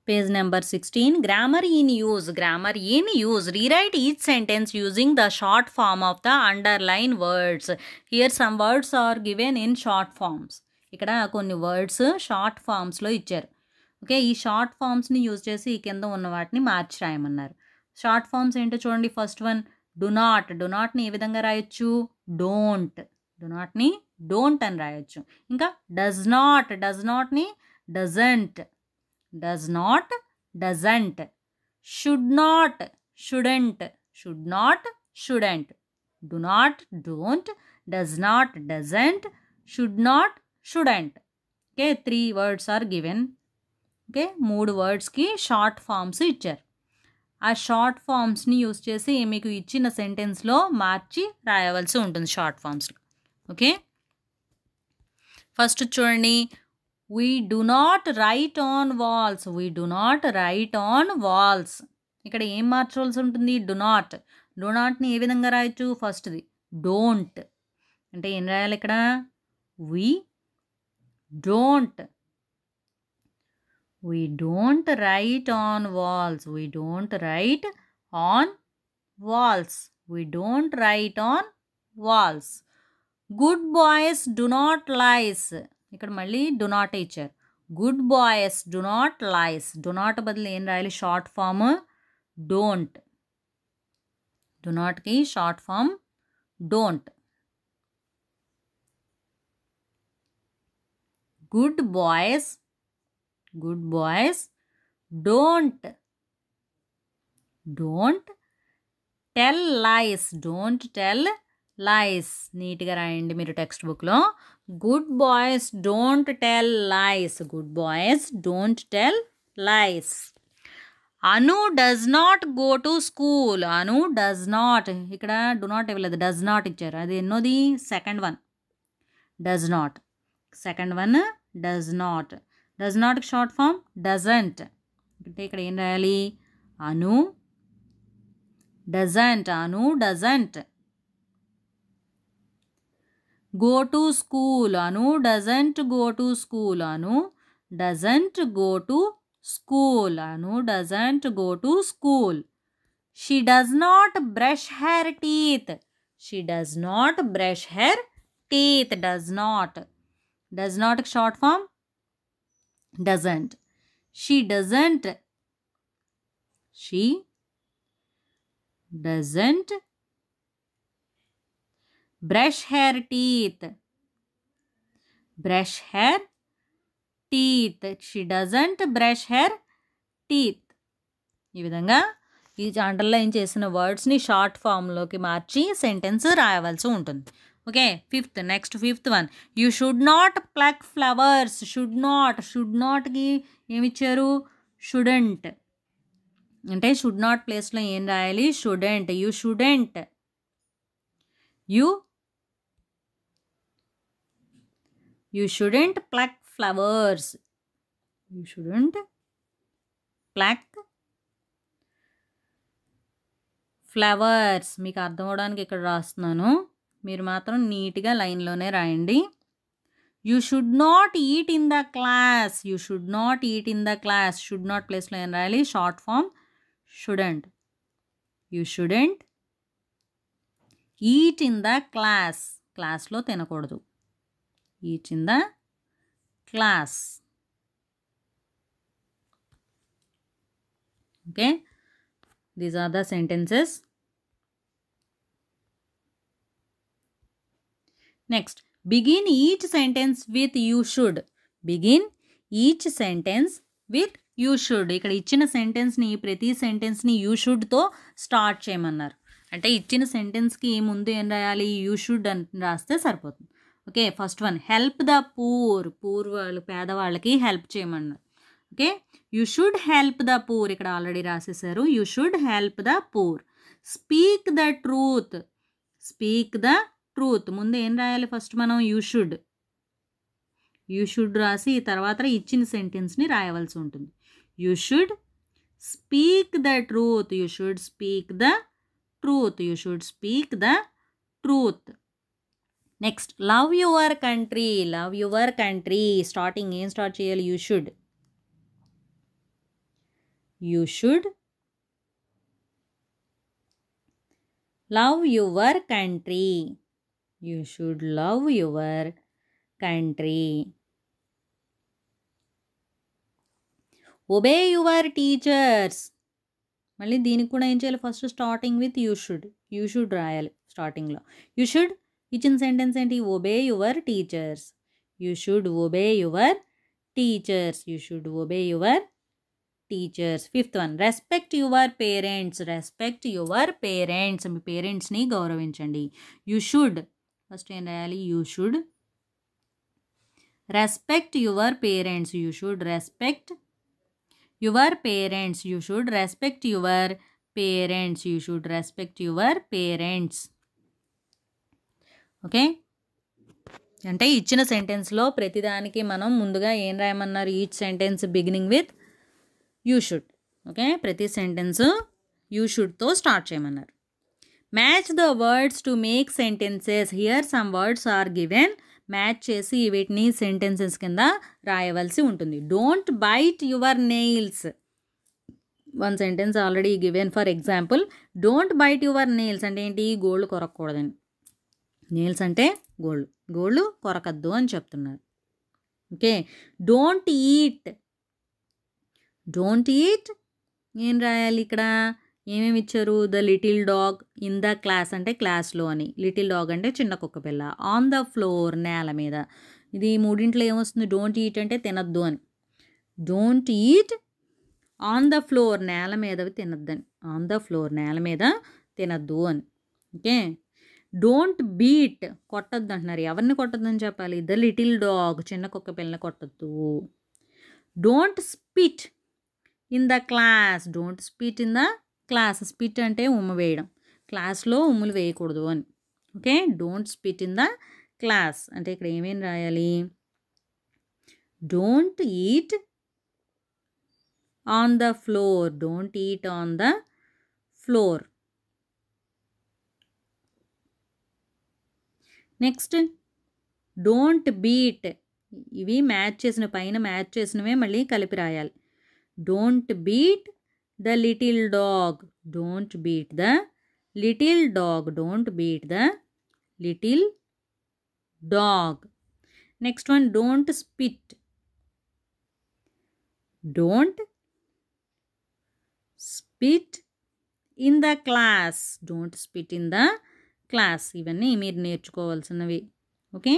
Page number 16. Grammar in use. Grammar in use. Rewrite each sentence using the short form of the underlined words. Here some words are given in short forms. ఇక్కడ కొన్ని words short ఫామ్స్లో ఇచ్చారు. Okay, ఈ short ఫామ్స్ని use చేసి ఈ కింద ఉన్న వాటిని మార్చి రాయమన్నారు. Short forms ఏంటో చూడండి. First one do not. Do నాట్ని ఏ విధంగా రాయొచ్చు? డోంట్. డు నాట్ని డోంట్ అని రాయొచ్చు. ఇంకా డస్ నాట్. డస్ నాట్ని doesn't. does not, doesn't. Should not, shouldn't. Should not, shouldn't. Do not, don't. Does not, doesn't. Should not, shouldn't. Okay, 3 words are given. Okay, 3 wordsకి షార్ట్ ఫామ్స్ ఇచ్చారు. ఆ short ఫామ్స్ని use చేసి మీకు ఇచ్చిన సెంటెన్స్లో మార్చి రాయవలసి ఉంటుంది short ఫామ్స్లో. Okay, first చూడండి. We do not write on walls. We do not write on walls. ఇక్కడ ఏం మార్చవలసి ఉంటుంది? do not. do notని ఏ విధంగా రాయొచ్చు? ఫస్ట్ది don't. అంటే ఏం రాయాలి ఇక్కడ? we don't. We don't write on walls. We don't write on walls. We don't write on walls. Good boys do not lies. ఇక్కడ మళ్ళీ డు నాట్ ఇచ్చారు. Good boys do not lies. Do not బదులు ఏం రాయాలి? Short form don't. Do నాట్కి short form don't. Good boys don't tell lies. Don't tell lies. నీట్గా రాయండి మీరు టెక్స్ట్ బుక్లో. Good boys don't tell lies. Good boys don't tell lies. Anu does not go to school. Anu does not. ఇక్కడ do not ఇవ్వలేదు, does not ఇచ్చారు. అది ఎన్నోది? Second one does not. Second one does not. Does నాట్కి short form doesn't. అంటే ఇక్కడ ఏం రాయాలి? Anu doesn't. Anu doesn't. go to school. Anu doesn't go to school. Anu doesn't go to school. Anu doesn't go to school. She does not brush her teeth. She does not brush her teeth. Does not. Does not short form doesn't. She doesn't. She doesn't brush her teeth. Brush her teeth. She doesn't brush her teeth. ఈ విధంగా ఈ underline చేసిన వర్డ్స్ని short ఫామ్లోకి మార్చి sentence రాయవలసి ఉంటుంది. Okay, next fifth one. You should not pluck flowers. Should నాట్కి ఏమిచ్చారు? Shouldn't. అంటే should not ప్లేస్లో ఏం రాయాలి? Shouldn't. You shouldn't. You shouldn't pluck flowers. You shouldn't pluck flowers. మీకు అర్థం అవడానికి ఇక్కడ రాస్తున్నాను, మీరు మాత్రం నీట్గా లైన్లోనే రాయండి. You should not eat in the class. You should not eat in the class. Should not ప్లేస్లో ఏం రాయాలి? Short form shouldn't. You shouldn't eat in the class. క్లాస్లో తినకూడదు. eat in the class. Okay, these are the sentences. Next, begin each sentence with you should. Begin each sentence with you should. ఇక్కడ ఇచ్చిన సెంటెన్స్ని, ప్రతి సెంటెన్స్ని you షుడ్తో start చేయమన్నారు. అంటే ఇచ్చిన సెంటెన్స్కి ముందు ఏం రాయాలి? యూ షుడ్ అని రాస్తే సరిపోతుంది. Okay, first one help the poor. వాళ్ళు పేదవాళ్ళకి హెల్ప్ చేయమన్నారు. Okay, you should help the poor. ఇక్కడ ఆల్రెడీ రాసేసారు. You should help the poor. Speak the truth. Speak the truth. ముందు ఏం రాయాలి? ఫస్ట్ మనం యూ షుడ్ రాసి తర్వాత ఇచ్చిన సెంటెన్స్ని రాయవలసి ఉంటుంది. You should speak the truth. You should speak the truth. You should speak the truth. Next, love your country. Love your country. Starting ఏం start చేయాలి? You should. You should love your country. You should love your country. Obey your teachers. మళ్ళీ దీనికి కూడా ఏం చేయాలి? First starting with you should రాయాలి స్టార్టింగ్లో. You should ఇచ్చిన సెంటెన్స్ ఏంటి? Obey your teachers. You should obey your teachers. You should obey your teachers. Fifth one, respect your parents. Respect your parents. మీ పేరెంట్స్ని గౌరవించండి. యూ షుడ్ ఫస్ట్ ఏం రాయాలి? You should respect your parents. You should respect your parents. You should respect your parents. You should respect your parents. Okay, అంటే ఇచ్చిన సెంటెన్స్లో ప్రతిదానికి మనం ముందుగా ఏం రాయమన్నారు? Each sentence beginning with you should. Okay, ప్రతి సెంటెన్స్ యూ షుడ్తో స్టార్ట్ చేయమన్నారు. Match the words to make sentences. Here some words are given. Match చేసి వీటిని సెంటెన్సెస్ కింద రాయవలసి ఉంటుంది. Don't bite your nails. One sentence already given. For example, don't bite your nails అంటే ఏంటి? గోళ్ళు కొరకూడదని. నెయిల్స్ అంటే గోళ్ళు, గోళ్ళు కొరకద్దు అని చెప్తున్నారు. Okay, don't eat. Don't eat ఏం రాయాలి ఇక్కడ? ఏమేమి ఇచ్చారు? The little dog in the class అంటే క్లాస్లో అని. లిటిల్ డాగ్ అంటే చిన్న కుక్క పిల్ల. ఆన్ ద ఫ్లోర్ నేల మీద. ఇది మూడింట్లో ఏమొస్తుంది? డోంట్ ఈట్ అంటే తినద్దు అని. Don't eat on the floor నేల మీద తినద్దని. ఆన్ ద ఫ్లోర్ నేల మీద తినద్దు అని. ఓకే, డోంట్ బీట్ కొట్టద్దు అంటున్నారు. ఎవరిని కొట్టద్దని చెప్పాలి? ద లిటిల్ డాగ్ చిన్న కుక్క పిల్లని కొట్టద్దు. Don't spit in the class. Don't spit in the class. Spit అంటే ఉమ్ము వేయడం. క్లాస్లో ఉమ్ములు వేయకూడదు అని. Okay, don't spit in the class అంటే ఇక్కడ ఏమేం రాయాలి? Don't eat on the floor. Don't eat on the floor. Next, don't beat. ఇవి మ్యాచ్ చేసిన పైన మ్యాచ్ చేసినవే మళ్ళీ కలిపి రాయాలి. Don't beat the little dog. Don't beat the little dog. Don't beat the little dog. Next one, don't spit. Don't spit in the class. Don't spit in the class. ఇవన్నీ మీరు నేర్చుకోవాల్సినవి. Okay.